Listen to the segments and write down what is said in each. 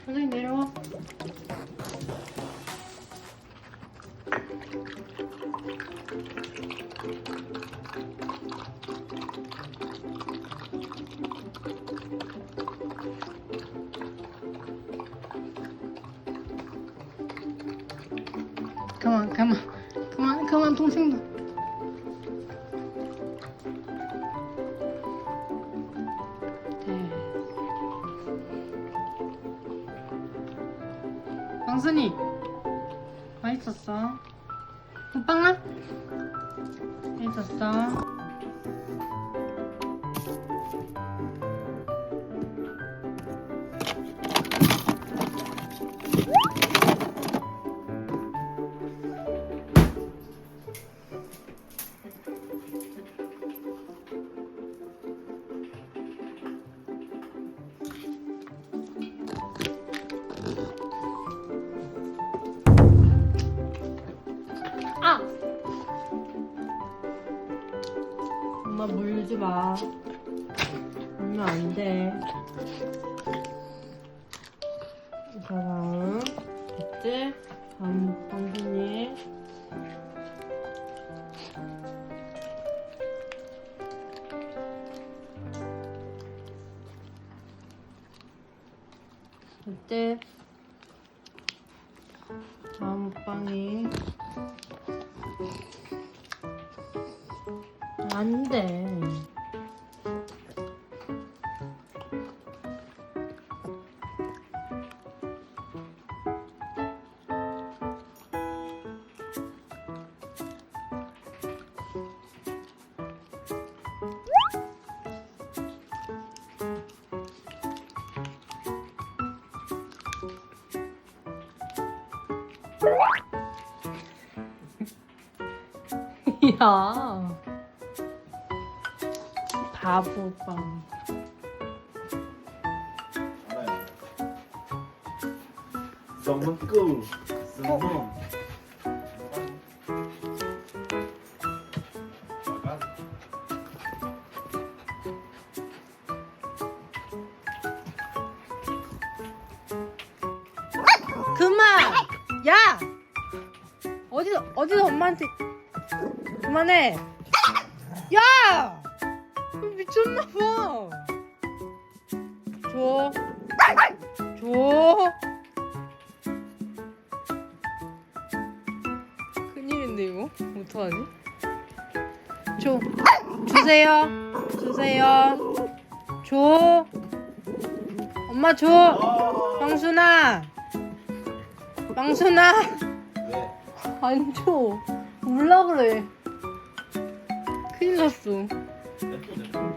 선생님 내려와. 그만 동생도. 네. 왕순이 맛있었어? 호빵아? 맛있었어? 아! 엄마 물지 마. 물면 안 돼. 자, 다음. 됐지? 다음, 방준이. 됐지? 다음 빵이. 안 돼. 야, 바보빵. Someone cool. Someone. 그만! 야! 어디서 엄마한테 그만해! 야! 미쳤나봐! 줘. 큰일인데 이거? 어떡하지? 주세요. 줘. 엄마 줘. 빵순아. 네. 안 줘. 몰라 그래. 큰일 났어. 냅둬.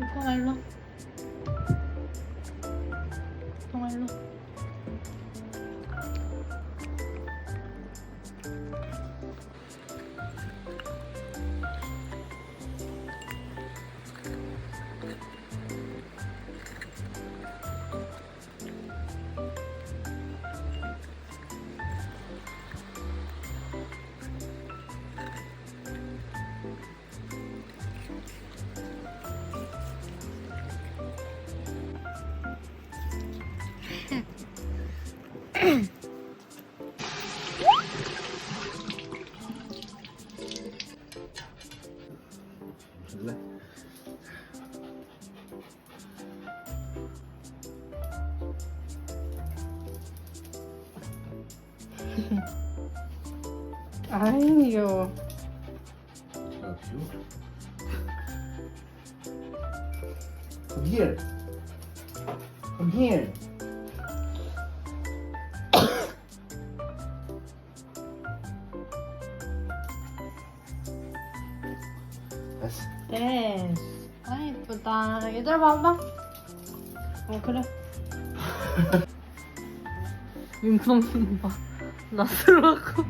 오빠 일로. 오빠 일로. 줄래? 아이 귀여워. Love you. Come here. Come here. 됐어. 됐어. 아 이쁘다. 얘들아 봐봐. 그래. 윤성순 봐. 낯설라고.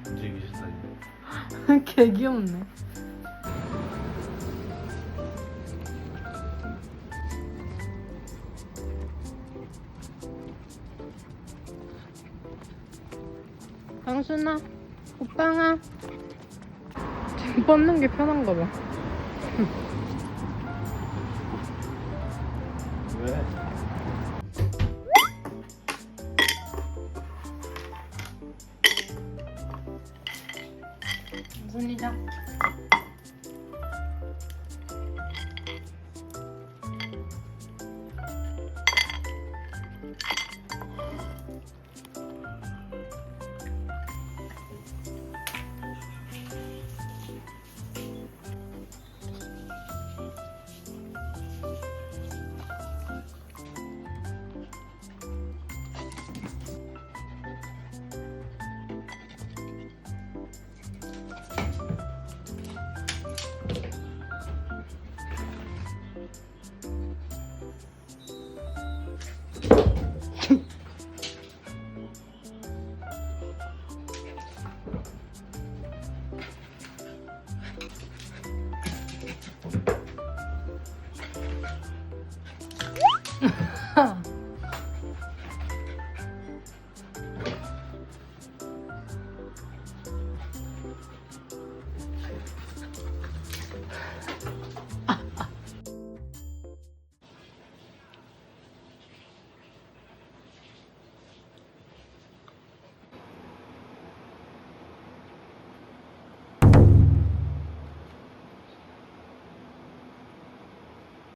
움직이기 싫다. 개 귀엽네. 강순아, 오빵아. 지금 뻗는 게 편한가 봐. 왜? 순이자.